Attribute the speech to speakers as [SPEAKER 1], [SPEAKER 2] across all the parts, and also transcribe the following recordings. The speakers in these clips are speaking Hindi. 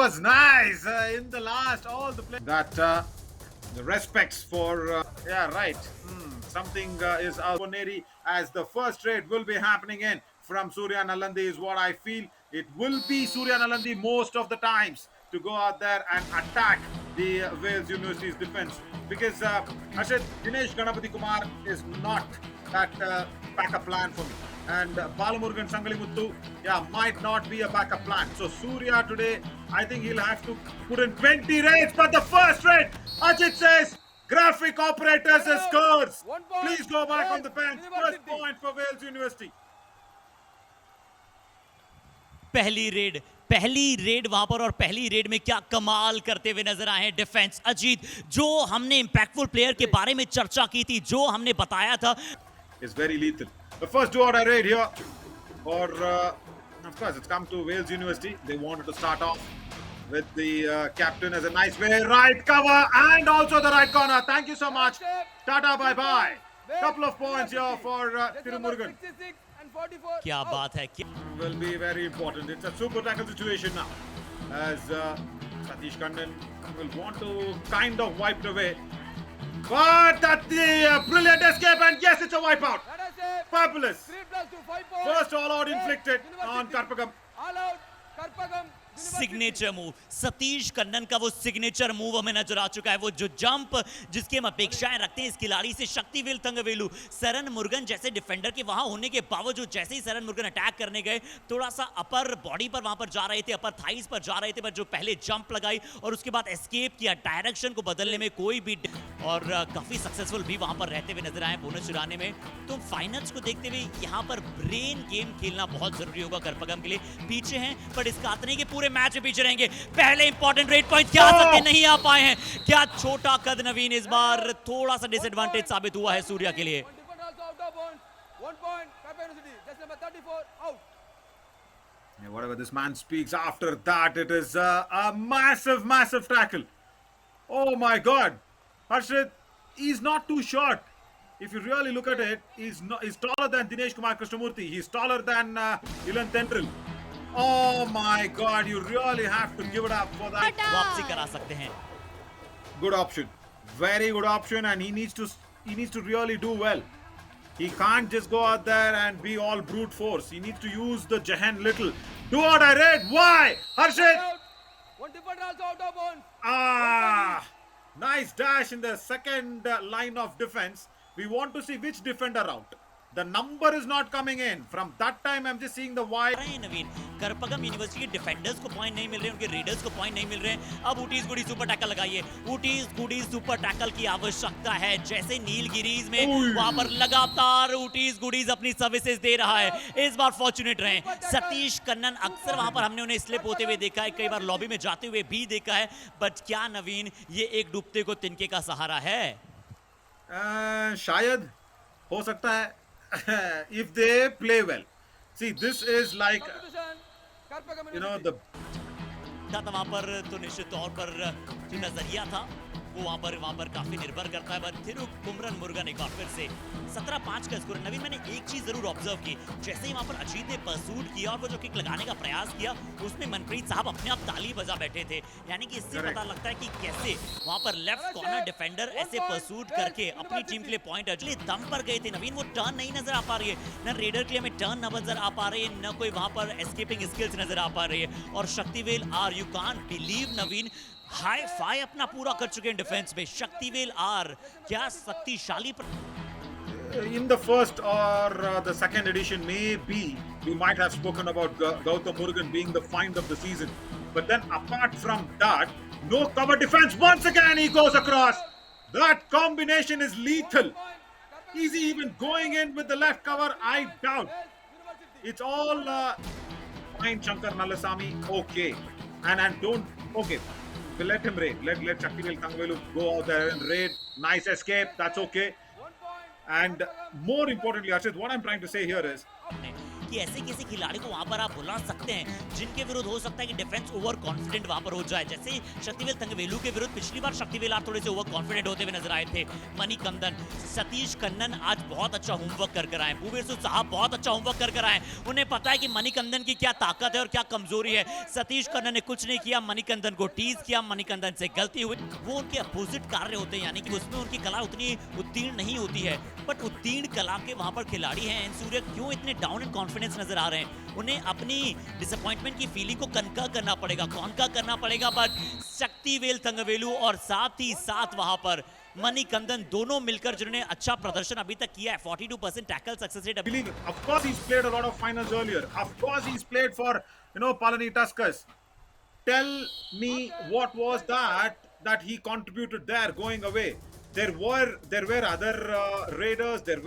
[SPEAKER 1] was nice in the last. All the play that the respects for yeah, right. Something is out. Poneri as the first trade will be happening in from Surya Nalandi is what I feel. It will be Surya Nalandi most of the times to go out there and attack the Wales University's defense because Ashit Dinesh Ganapati Kumar is not that backup plan for me. And Balamurgan Sangalimuttu, yeah, might not be a backup plan. So Surya today, I think he'll have to put in 20 raids, but the first raid, Ajit says, graphic operators scores. Please go back on the bench. First point for Wales University.
[SPEAKER 2] पहली रेड वहां पर और पहली रेड में क्या कमाल करते हुए नजर आए हैं डिफेंस अजीत जो हमने इंपैक्टफुल प्लेयर के बारे में चर्चा की थी जो हमने बताया था
[SPEAKER 1] It's very lethal. The first do or die raid here or of course it's come to Wales University. They wanted to start off with the captain as a nice way right cover and also the right corner. Thank you so much. Tata bye bye. Couple of points here for Tirumurugan.
[SPEAKER 2] क्या बात है
[SPEAKER 1] Will be very important. It's a super tackle situation now as Satish Kannan will want to kind of wipe it away. But that's the brilliant escape and yes, it's a wipeout. Fabulous. First all out inflicted on Karpagam.
[SPEAKER 3] All out, Karpagam.
[SPEAKER 2] Signature move Satish Kannan का वो सिग्नेचर मूव हमें नजर आ चुका है वो जो जंप जिसकी हम अपेक्षाएं रखते हैं इस खिलाड़ी से शक्तिवेल तंगवेलु सरन मुर्गन जैसे डिफेंडर के वहां होने के बावजूद जैसे ही सरन मुर्गन अटैक करने गए थोड़ा सा अपर बॉडी पर वहां पर जा रहे थे अपर थाइस पर जा रहे थे पर जो पहले जंप लगाई और उसके बाद एस्केप किया डायरेक्शन को बदलने में कोई भी और काफी सक्सेसफुल भी वहां पर रहते हुए नजर आए बोनस चुराने में तो फाइनल्स को देखते हुए यहाँ पर ब्रेन गेम खेलना बहुत जरूरी होगा करपगम के लिए पीछे हैं पर इसका अर्थ नहीं कि पूरे मैच में पीछे रहेंगे पहले इंपॉर्टेंट रेड पॉइंट क्या सकते नहीं आ पाए हैं क्या छोटा कद नवीन इस बार थोड़ा सा डिसएडवांटेज साबित हुआ है सूर्या के लिए
[SPEAKER 1] Whatever this man speaks after that, it is a massive tackle. Oh my God, Harshit, he's not too short. If you really look at it, he's taller than Dinesh Kumar Krishnamurthy. He's taller than Ilan Tendril. Oh my God, you really have to give it up for that.
[SPEAKER 2] वापसी करा सकते हैं
[SPEAKER 1] Good option, very good option, and he needs to really do well. He can't just go out there and be all brute force. He needs to use the Jahan little. Do what I read. Why? Harshit!
[SPEAKER 3] One defender also out of bounds.
[SPEAKER 1] Ah! Nice dash in the second line of defense. We want to see which defender out. The number is not coming in. From that time, I'm just seeing the wide.
[SPEAKER 2] Naveen Karpagam university के डिफेंडर्स को पॉइंट नहीं मिल रहे उनके रेडर्स को पॉइंट नहीं मिल रहे अब ऊटीज गुडी सुपर टैकल लगाइए ऊटीज गुडी सुपर टैकल की आवश्यकता है जैसे नीलगिरीज में वहां पर लगातार ऊटीज गुडीज अपनी सर्विसेज दे रहा है इस बार फॉर्चुनेट रहे सतीश कन्नन अक्सर वहां पर हमने उन्हें स्लिप होते हुए देखा है कई बार लॉबी में जाते हुए भी देखा है बट क्या नवीन ये एक डूबते को तिनके का सहारा है
[SPEAKER 1] शायद हो सकता है if they play well. See, this is like the
[SPEAKER 2] था वहां पर तो निश्चित तौर पर जो नजरिया था वो वहां पर काफी निर्भर करता है बट थिरु कुमरन मुर्गन एक बार फिर से 17-5 का स्कोर नवीन मैंने एक चीज जरूर ऑब्जर्व की जैसे ही वहां पर अजीत ने परसूट किया और वो जो किक लगाने का प्रयास किया उसमें मनप्रीत साहब अपने आप ताली बजा बैठे थे यानी कि इससे पता लगता है कि कैसे वहां पर लेफ्ट कॉर्नर डिफेंडर ऐसे परसूट करके अपनी टीम के लिए पॉइंट अजली दम पर गए थे नवीन वो टर्न नहीं नजर आ पा रही है ना रेडर के लिए हमें टर्न नजर आ पा रही है न कोई वहां पर एस्केपिंग स्किल्स नजर आ पा रही है और Sakthivel are you can't believe Naveen hi fi अपना पूरा कर चुके हैं डिफेंस में शक्तिवेल आर क्या शक्तिशाली
[SPEAKER 1] in the first or the second edition maybe we might have spoken about Gautam Murugan being the find of the season but then apart from that no cover defense once again he goes across that combination is lethal is he even going in with the left cover I doubt it's all fine Shankar Nalasamy okay and don't okay we'll let him raid. Let Shaktivel Tangvelu go out there and raid. Nice escape. That's okay. And more importantly, Arshit, what I'm trying to say here is
[SPEAKER 2] कि ऐसे किसी खिलाड़ी को वहां पर आप बुला सकते हैं जिनके विरुद्ध हो सकता है कि डिफेंस ओवर कॉन्फिडेंट वहां पर हो जाए, जैसे शक्तिवेल तंगवेलू के विरुद्ध पिछली बार शक्तिवेल आप थोड़े से ओवर कॉन्फिडेंट होते हुए नजर आए थे। मणिकंदन, सतीश कन्नन आज बहुत अच्छा होमवर्क कर कर आए, भूवेसु साहब बहुत अच्छा होमवर्क कर कर आए। उन्हें पता है कि मणिकंदन की क्या ताकत है और क्या कमजोरी है। सतीश कन्नन ने कुछ नहीं किया, मणिकंदन को टीज किया, मणिकंदन से गलती हुई, वो उनके अपोजिट कार्य होते हैं, यानी कि उसमें उनकी कला उतनी उत्तीर्ण नहीं होती है, बट उत्तीर्ण कला के वहां पर खिलाड़ी हैं। एन सूर्य क्यों इतने डाउन इन कॉन्फिडेंस नजर आ रहे हैं? उन्हें अपनी डिसअपॉइंटमेंट की फीलिंग को कनका करना पड़ेगा, कॉन्का करना पड़ेगा, बट शक्तिवेल तंगवेलू और साथ ही साथ वहां पर मणिकंदन दोनों मिलकर जिन्होंने अच्छा प्रदर्शन अभी तक किया है, 42% tackle success rate.
[SPEAKER 1] Of course, he's played a lot of finals earlier. Of course, he's played for Palani Tuskers. Tell me what was that he contributed there going away. There were other raiders. There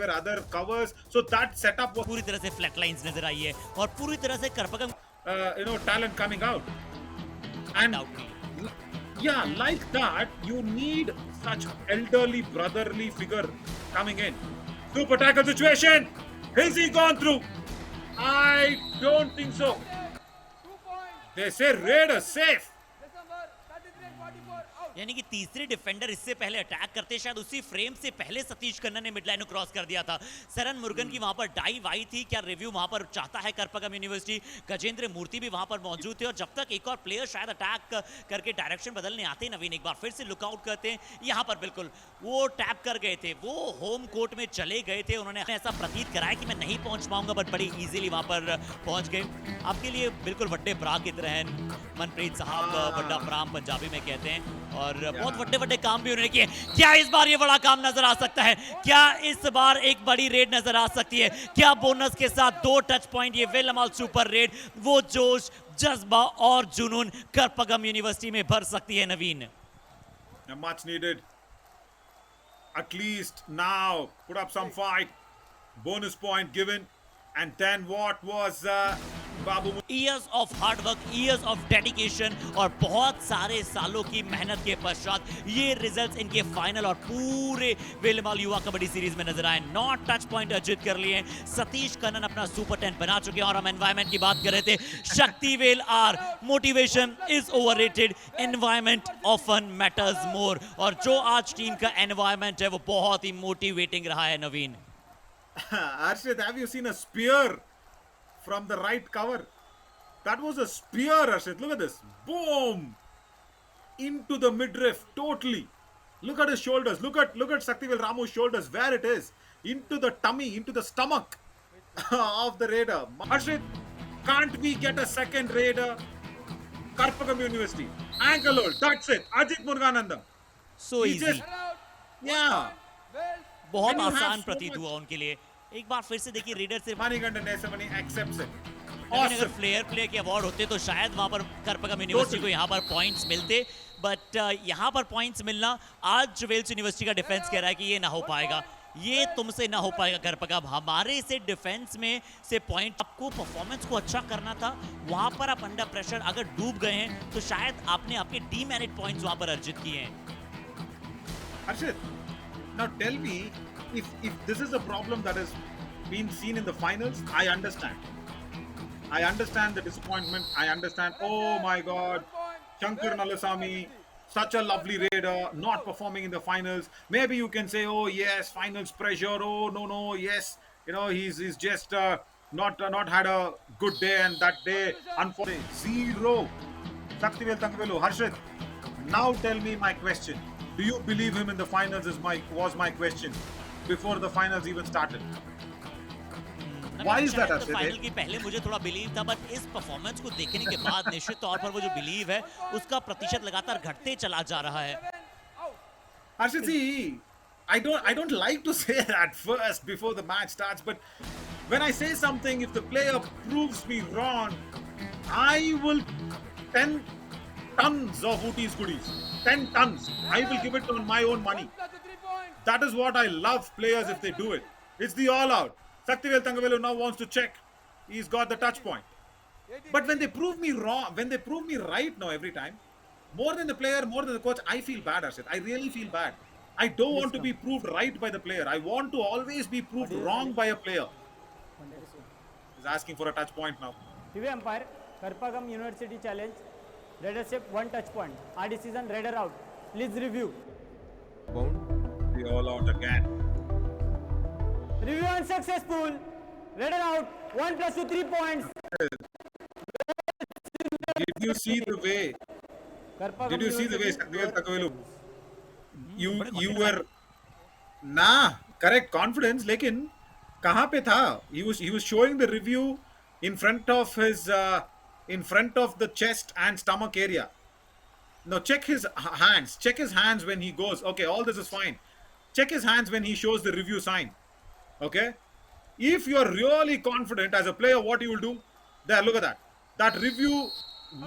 [SPEAKER 1] were other covers. So that setup was
[SPEAKER 2] पूरी तरह से फ्लैट लाइंस नजर आई है और पूरी तरह से करपगम
[SPEAKER 1] talent coming out. And yeah, like that, you need such elderly brotherly figure coming in. Super tackle situation. Is he gone through? I don't think so.
[SPEAKER 3] 2 points.
[SPEAKER 1] They say Raiders safe.
[SPEAKER 3] December 33 and 44 out.
[SPEAKER 2] यानी कि तीसरे डिफेंडर इससे पहले अटैक करते, शायद उसी फ्रेम से पहले सतीश कन्नन ने मिडलाइन को क्रॉस कर दिया था। सरन मुर्गन की वहां पर डाइव आई थी, क्या रिव्यू वहां पर चाहता है करपगम यूनिवर्सिटी? गजेंद्र मूर्ति भी वहां पर मौजूद थे और जब तक एक और प्लेयर शायद अटैक करके डायरेक्शन बदलने आते हैं, नवीन एक बार फिर से लुकआउट करते हैं। यहाँ पर बिल्कुल वो टैप कर गए थे, वो होम कोर्ट में चले गए थे, उन्होंने ऐसा प्रतीत कराया कि मैं नहीं पहुंच पाऊंगा, बट बड़ी इजीली वहां पर पहुंच गए। आपके लिए बिल्कुल वड्डे भरा की तरह हैं, मनप्रीत साहब वड्डा भराम पंजाबी में कहते हैं, और बहुत बड़े बड़े काम भी उन्होंने किए। क्या इस बार ये बड़ा काम नजर आ सकता है? क्या इस बार एक बड़ी रेड नजर आ सकती है? क्या बोनस के साथ 2 टच पॉइंट, ये वेल अमाउंट सुपर रेड, वो जोश, जज्बा और जुनून करपगम यूनिवर्सिटी में भर सकती है? नवीन,
[SPEAKER 1] Much needed. At least now put up some fight. Bonus point given. And then what was Babu?
[SPEAKER 2] Years of hard work, years of dedication और बहुत सारे सालों की मेहनत के पश्चात ये रिजल्ट्स इनके फाइनल और पूरे वेलमाल युवा कबड्डी सीरीज में नजर आए। 9 टच पॉइंट अर्जित कर लिए हैं। सतीश कन्नन अपना सुपर 10 बना चुके हैं और हम एनवायरमेंट की बात कर रहे थे। Shaktivel are, motivation is overrated, environment often matters more, और जो आज टीम का एनवायरमेंट है वो बहुत ही मोटिवेटिंग रहा है। नवीन,
[SPEAKER 1] Arshit, have you seen a spear from the right cover? That was a spear, Arshit. Look at this. Boom! Into the midriff, totally. Look at his shoulders. Look at Shaktivel Ramu's shoulders, where it is. Into the tummy, into the stomach of the raider. Arshit, can't we get a second raider? Karpagam University. Ankle hold. That's it. Ajit Muruganandam.
[SPEAKER 2] so
[SPEAKER 1] He
[SPEAKER 2] easy,
[SPEAKER 1] just-
[SPEAKER 3] Run out.
[SPEAKER 1] Yeah.
[SPEAKER 3] Well,
[SPEAKER 2] बहुत
[SPEAKER 1] When you have
[SPEAKER 2] आसान
[SPEAKER 1] so
[SPEAKER 2] प्रतीत
[SPEAKER 1] much-
[SPEAKER 2] हुआ उनके लिए। एक बार फिर से देखिए, रेडर से
[SPEAKER 1] Manikandan Nesamani accepts it.
[SPEAKER 2] लेकिन अगर
[SPEAKER 1] Awesome.
[SPEAKER 2] फ्लेयर प्ले के अवार्ड होते तो शायद वहां पर करपगम यूनिवर्सिटी को यहाँ पर पॉइंट्स मिलते, बट यहाँ पर पॉइंट्स मिलना, आज वेल्स यूनिवर्सिटी का डिफेंस कह रहा है कि ये ना हो पाएगा, ये तुमसे ना हो पाएगा करपगम। हमारे से डिफेंस में से पॉइंट, आपको परफॉर्मेंस को अच्छा करना था, वहां पर आप अंडर प्रेशर अगर डूब गए हैं तो शायद आपने आपके डीमेरिट पॉइंट्स वहां पर अर्जित किए हैं।
[SPEAKER 1] Arshit, now tell me if this is a problem that has been seen in the finals. I understand the disappointment. I understand. Oh my God, Shankar Nalasamy, such a lovely raider, not performing in the finals. Maybe you can say, oh yes, finals pressure. Oh no, yes, he's just not had a good day, and that day unfortunately zero. Shaktivel Tangvelu, Harshit. Now tell me my question. Do you believe him in the finals? Was my question before the finals even started. Why is that, Arshit?
[SPEAKER 2] Final के पहले मुझे थोड़ा बिलीव था, बट इस परफॉर्मेंस को देखने के बाद निश्चित तौर पर वो जो बिलीव है उसका प्रतिशत लगातार घटते चला जा रहा है।
[SPEAKER 3] 7 out.
[SPEAKER 1] Arshit, see, I don't like to say that first before the match starts, but when I say something, if the player proves me wrong, I will 10 tons of Ooties goodies. 10 tons. I will give it on my own money.
[SPEAKER 3] 1 plus the 3 points.
[SPEAKER 1] That is what I love players if they do it. It's the all out. Shaktivel Tangavelu now wants to check. He's got the touch point.
[SPEAKER 3] 80.
[SPEAKER 1] But when they prove me wrong, when they prove me right now every time, more than the player, more than the coach, I feel bad, Arshit. I really feel bad. I don't want to be proved right by the player. I want to always be proved wrong by a player. He's asking for a touch point now.
[SPEAKER 4] TV umpire, Karpagam University challenge. Readership 1 touch point. Our decision, Raider out. Please review.
[SPEAKER 1] We all out again.
[SPEAKER 4] Review unsuccessful. Raider out. 1 plus 2, 3 points.
[SPEAKER 1] Did you see the way?
[SPEAKER 4] Karpagam
[SPEAKER 1] Did you see the way
[SPEAKER 4] University-
[SPEAKER 1] Saktivel Thangavelu? You were nah correct confidence, लेकिन कहाँ पे था? He was showing the review in front of his in front of the chest and stomach area. No, check his hands. Check his hands when he goes. Okay, all this is fine. Check his hands when he shows the review sign. Okay, if you are really confident as a player, what you will do? There, look at that. That review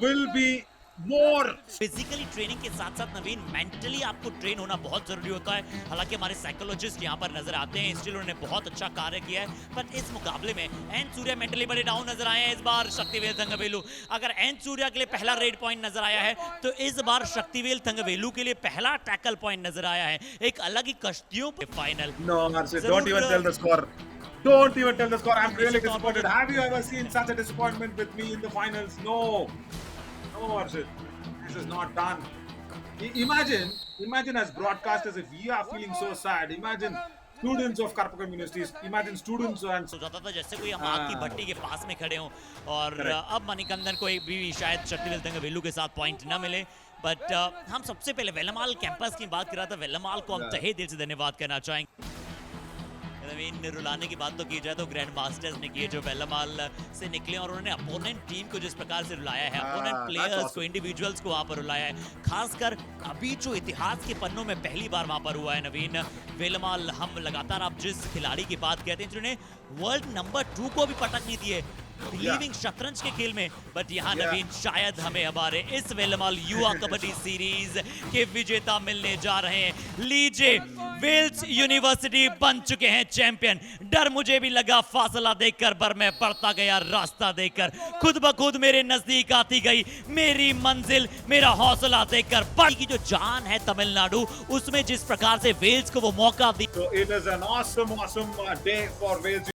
[SPEAKER 1] will be more.
[SPEAKER 2] Physically training के साथ साथ नवीन मेंटली आपको ट्रेन होना बहुत जरूरी होता है। हालांकि हमारे साइकोलॉजिस्ट यहाँ पर नजर आते हैं, स्टिल उन्होंने बहुत अच्छा कार्य किया है, पर इस मुकाबले में एन सूर्या मेंटली बड़े डाउन नजर आए हैं इस बार। शक्तिवेल थंगवेलु, अगर एन सूर्या के लिए पहला रेड पॉइंट नजर आया है तो इस बार शक्तिवेल थंगवेलु के लिए पहला टैकल पॉइंट नजर आया है। एक अलग ही कश्तियों पे final.
[SPEAKER 1] No, Harshit, don't even tell the score. Don't even tell the score. I'm really disappointed. Have you ever seen such a disappointment with me in the finals? No. No, Harshit. This is not done. Imagine as broadcasters, if we are feeling so sad, imagine students of Karpagam universities, imagine students and
[SPEAKER 2] हो जाता था जैसे कोई हम आग की भट्टी के पास में खड़े हों और अब मणिकंदन को एक भी शायद शक्तिवेल थंगवेलु के साथ पॉइंट न मिले। बट हम सबसे पहले वेल्लमाल कैंपस की बात कर रहा था, वेल्लमाल को हम तहे दिल से धन्यवाद करना चाहेंगे। नवीन, रुलाने की बात तो की जाए तो ग्रैंड मास्टर्स ने किए जो वेल्लमाल से निकले और उन्होंने अपोनेंट टीम को जिस प्रकार से रुलाया है, अपोनेंट प्लेयर्स को, इंडिविजुअल्स को वहां पर रुलाया है, खासकर अभी जो इतिहास के पन्नों में पहली बार वहां पर हुआ है। नवीन, वेल्लमाल, हम लगातार आप जिस खिलाड़ी की बात कहते हैं जिन्होंने वर्ल्ड नंबर 2 को भी पटक नहीं दिए बिलीविंग शतरंज के खेल में, बट यहाँ नवीन शायद हमें हमारे इस वेल्लमाल युवा कबड्डी सीरीज के विजेता मिलने जा रहे हैं। लीजिए, वेल्स यूनिवर्सिटी बन चुके हैं चैंपियन। डर मुझे भी लगा फासला देखकर, पर मैं बढ़ता गया रास्ता देखकर, खुद ब खुद मेरे नजदीक आती गई मेरी मंजिल, मेरा हौसला देखकर। पर की जो जान है तमिलनाडु, उसमें जिस प्रकार से वेल्स को वो मौका दी।
[SPEAKER 1] so it is an awesome day for Wales